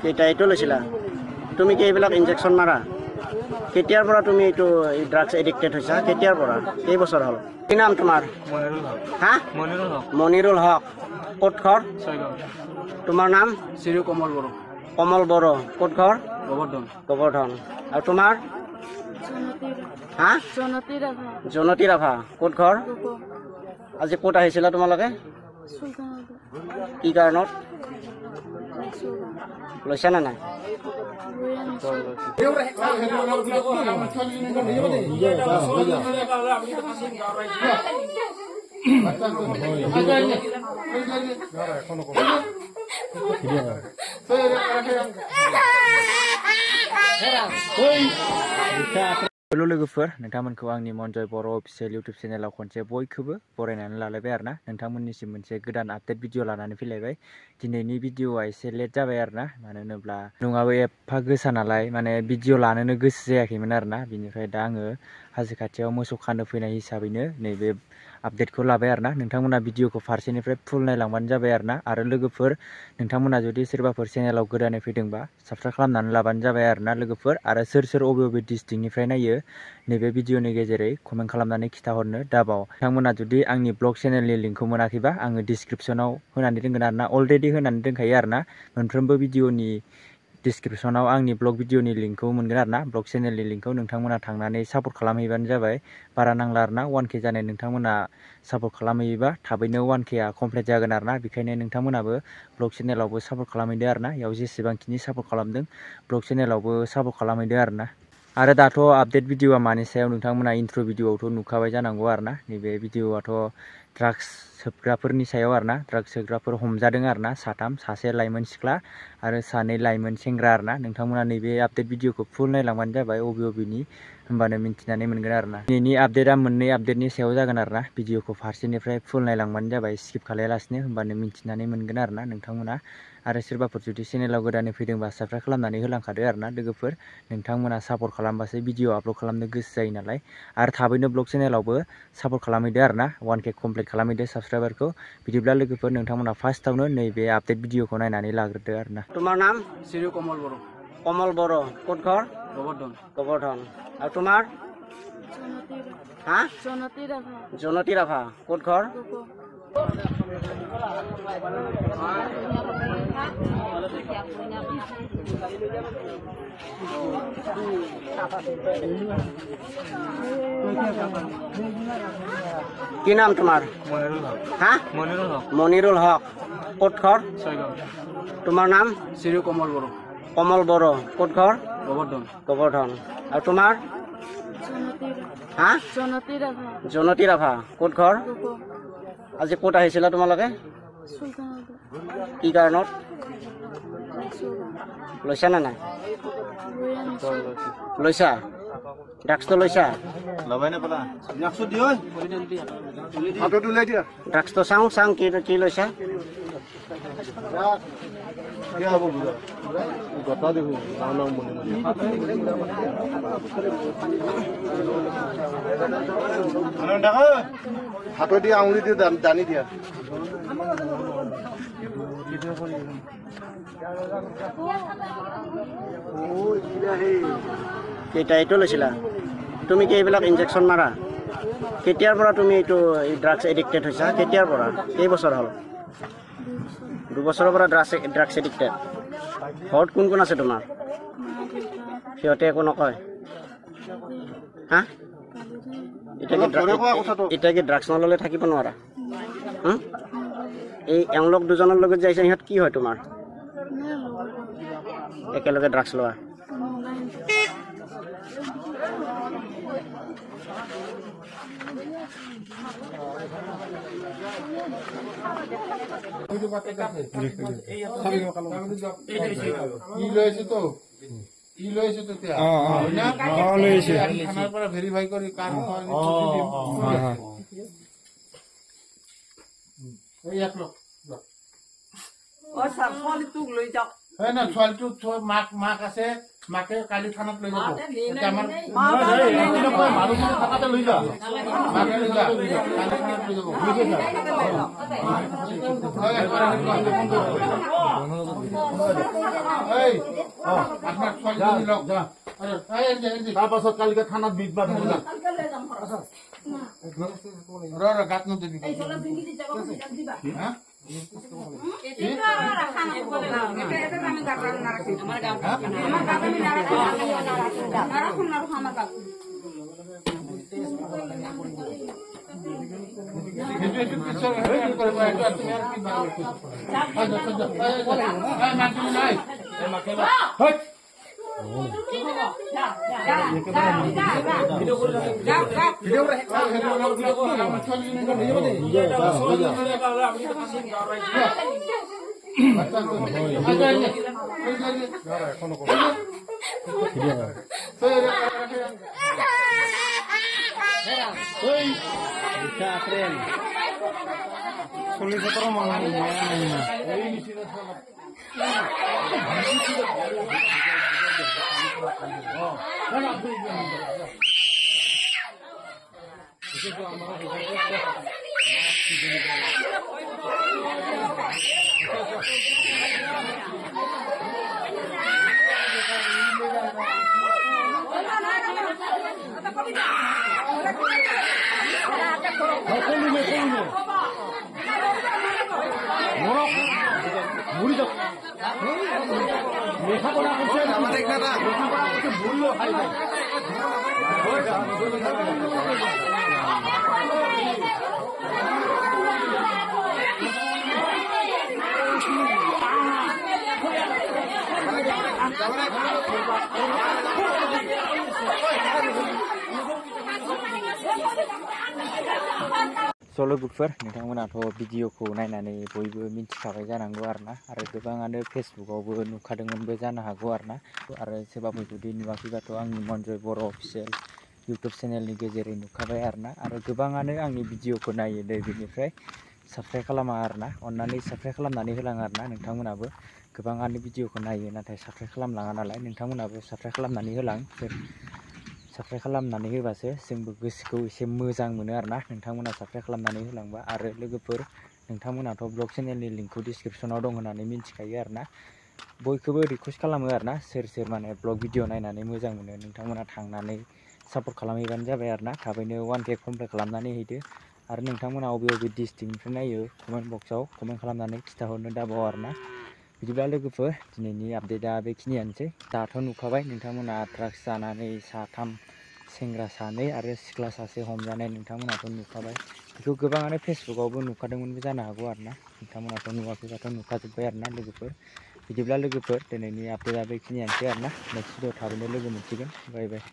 কেইটা এইটো লৈছিলা তুমি কি এইবিলাক ইনজেকশ্যন মাৰা কেতিয়াৰ পৰা তুমি এইটো ড্ৰাগছ এডিক্টেড হৈছা কেতিয়াৰ পৰা কেই বছৰ হ'ল কি নাম তোমাৰ হা মনিৰুল হক ক'ত ঘৰ তোমাৰ নাম শ্ৰী কমল বড়ো ক'ত ঘৰ গোবৰ্ধন আৰু তোমাৰ হা জনতি ৰাভা ক'ত ঘৰ আজি ক'ত আহিছিলা তোমালোকে কি কাৰণত লৈছা না নাই हेलो लोगोफोर नोंथांमोनखौ आंनि मनजय बर' अफिसियेल इउटुब चेनेलाव खनसे बयखौबो बरायनानै लालायबाय आरोना नोंथांमोननिसिम मोनसे गोदान आपडेट भिडिअ लानानै फैलायबाय दिनैनि भिडिअआ एसे लेट जाबाय आरोना मानो होनोब्ला नङाबो एफा गोसा नालाय माने भिडिअ लानोनो गोसो जायाखैमोन आरोना बिनिफ्राय दा आङो हाजो खाथियाव मोसौ खानो फैनाय हिसाबैनो नैबे आपडेटखौ लाबाय आरोना नोंथांमोना भिडिअखौ फारसेनिफ्राय फुल नायलांबानो जाबाय आरोना आरो लोगोफोर नोंथांमोना जुदि सोरबाफोर चेनेलाव गोदानै फैदोंबा साबस्क्राइब खालामनानै लाबानो जाबाय आरोना लोगोफोर आरो सोर बबे डिस्ट्रिक्टनिफ्राय नायो नैबे भिडिअनि गेजेरै कमेन्ट खालामनानै खिथाहरनो दाबाव नोंथांमोना जुदि आंनि ब्लग चेनेलनि लिंकखौ मोनाखैबा आङो डिसक्रिप्शनाव होनानै दोनगोन आरोना अलरेडि होनानै दोनखायो आरोना मोनफ्रोमबो भिडिअनि डिसक्रिप्शनाव आंनि ब्लग भिडिअनि लिंकखौ मोनगोन आरोना ब्लग चेनेलनि लिंकखौ नोंथांमोना थांनानै सापर्ट खालामहैबानो जाबाय बारा नांला आरोना 1K जानाय नोंथांमोना सापर्ट खालामहैयोबा थाबैनो 1Kआ कमप्लिट जागोन आरोना बेखायनो नोंथांमोनाबो ब्लग चेनेलावबो सापर्ट खालामहैदो आरोना याव जेसेबांखिनि सापर्ट खालामदों ब्लग चेनेलावबो सापर्ट खालामहैदो आरोना आरो दाथ' आपडेट भिडिअआ मानि सायाव नोंथांमोना इन्ट्र भिडिअआवथ' नुखाबाय जानांगौ आरोना नैबे भिडिअआथ' ड्राग्स सोबग्राफोरनि सायाव आरोना ड्राग्स सोबग्राफोर हमजादों आरोना सासे लाइमोन सिख्ला आरो सानै लाइमोन सेंग्रा आरोना नोंथांमोना नैबे आपडेट भिडिअखौ फुल नायलांबानो जाबाय अबेनि होमबानो मिन्थिनानै मोनगोन आरोना दिनैनि आपडेटआ मोननै आपडेटनि सायाव जागोन आरोना भिडिअखौ फारसेनिफ्राय फुल नायलांबानो जाबाय स्किप खालायालासिनो होमबानो मिन्थिनानै मोनगोन आरोना नोंथांमोना आरो सोरबाफोर जुदि चेनेलाव गोदानै फैदोंबा साबस्क्राइब खालामनानै होलांखादो आरोना लोगोफोर नोंथांमोना सापर्ट खालामबासो भिडिअ आपल'ड खालामनो गोसो जायो नालाय आरो थाबैनो ब्लग चेनेलावबो सापर्ट खालामहैदो आरोना 1K कमप्लिट खालामहैदो साबस्क्राइबारखौ बिदिब्ला लोगोफोर नोंथांमोना फार्स्टआवनो नैबे आपडेट भिडिअखौ नायनानै लाग्रोदो आरोना তোমাৰ नाम श्री कमल বড়ো ক'ত ঘৰ গোবৰ্ধন আৰু তোমাৰ হা জনতি ৰাভা ক'ত ঘৰ কি নাম তোমাৰ হা মনিৰুল হক ক'ত ঘৰ তোমাৰ নাম শ্ৰী কমল বড়ো ক'ত ঘৰ গোবৰ্ধন আৰু তোমাৰ হা জনতি ৰাভা ক'ত ঘৰ আজি ক'ত আহিছিলা তোমালোকে কি কাৰণত লৈছা না নাই লৈছা ড্ৰাগছটো লৈছা ড্ৰাগছটো চাওঁ কি লৈছা হাতত দিয়ে আঙুলি দিয়ে দানি দিয়া কেইটা এইটো লৈছিলা তুমি কি এইবিলাক ইনজেকশ্যন মাৰা কেতিয়াৰ পৰা তুমি এইটো ড্ৰাগছ এডিক্টেড হৈছা কেতিয়াৰ পৰা কেই বছৰ হ'ল 2 বছৰৰ পৰা ড্ৰাগছ এডিক্টেড ঘৰত কোন আছে তোমাৰ সিহঁতে একো নকয় হা এতিয়া কি ড্ৰাগছ নল'লে থাকিব নোৱাৰা এই এওঁলোক দুজনৰ লগত যাইছে সিহঁত কি হয় তোমাৰ একেলগে ড্ৰাগছ লোৱা ভেৰিফাই কৰি ছোৱালীটো মাক আছে মাকে কালি থানাত লৈ যাব মানুহ থানাতে লৈ যা মাকে লৈ যা কালি থানাত লৈ যাব এই আপনার ছোৱালীজনী লওক যা তাৰ পাছত কালিকে থানাত বিধবাদ হ'ব যা ৰ গাত নদিবি হা So लोगोफोर नोंथांमोनाथ' भिडिअखौ नायनानै बयबो मिथिखाबाय जानांगौ आरोना आरो गोबाङानो फेसबुकआवबो नुखादोंमोनबो जानो हागौ आरोना आरो सोरबाफोर जुदि नुवाखैबाथ' आंनि मनजय बर' अफिसियेल इउटुब चेनेलनि गेजेरै नुखाबाय आरोना आरो गोबाङानो आंनि भिडिअखौ नायो दै बेनिफ्राय साबस्क्राइब खालामा आरोना अननानै साबस्क्राइब खालामनानै होलां आरोना नोंथांमोनाबो गोबाङानो भिडिअखौ नायो नाथाय साबस्क्राइब खालामलाङा नालाय नोंथांमोनाबो साबस्क्राइब खालामनानै होलां साबस्क्राइब खालामनानै होबासो जोंबो गोसोखौ एसे मोजां मोनो आरोना नोंथांमोना साबस्क्राइब खालामनानै होलांबा आरो लोगोफोर नोंथांमोनाथ' ब्लग चेनेलनि लिंकखौ डिसक्रिपसनाव दं होननानै मिथिखायो आरोना बयखौबो रिक्वेस्ट खालामो आरोना सोर माने ब्लग भिडिअ नायनानै मोजां मोनो नोंथांमोना थांनानै सापर्ट खालामहैबानो जाबाय आरोना थाबैनो 1K कमप्लिट खालामनानै हैदो आरो नोंथांमोना बबे डिस्ट्रिक्टनिफ्राय नायो कमेन्ट बक्सआव कमेन्ट खालामनानै खिथाहरनो दाबाव आरोना बिदिब्ला लोगोफोर दिनैनि आपडेटआ बेखिनियानोसै दाथ' नुखाबाय नोंथांमोना ड्राग्स जानानै साथाम सेंग्रा सानै आरो सिख्ला सासे हमजानाय नोंथांमोनाथ' नुखाबाय बेखौ गोबाङानो फेसबुकआवबो नुखादोंमोनबो जानो हागौ आरोना नोंथांमोनाथ' नुवाखैबाथ' नुखाजोब्बाय आरोना लोगोफोर बिदिब्ला लोगोफोर दिनैनि आपडेटआ बेखिनियानोसै आरोना नेक्स्ट भिडिअ थाबैनो लोगो मोनसिगोन बाय बाय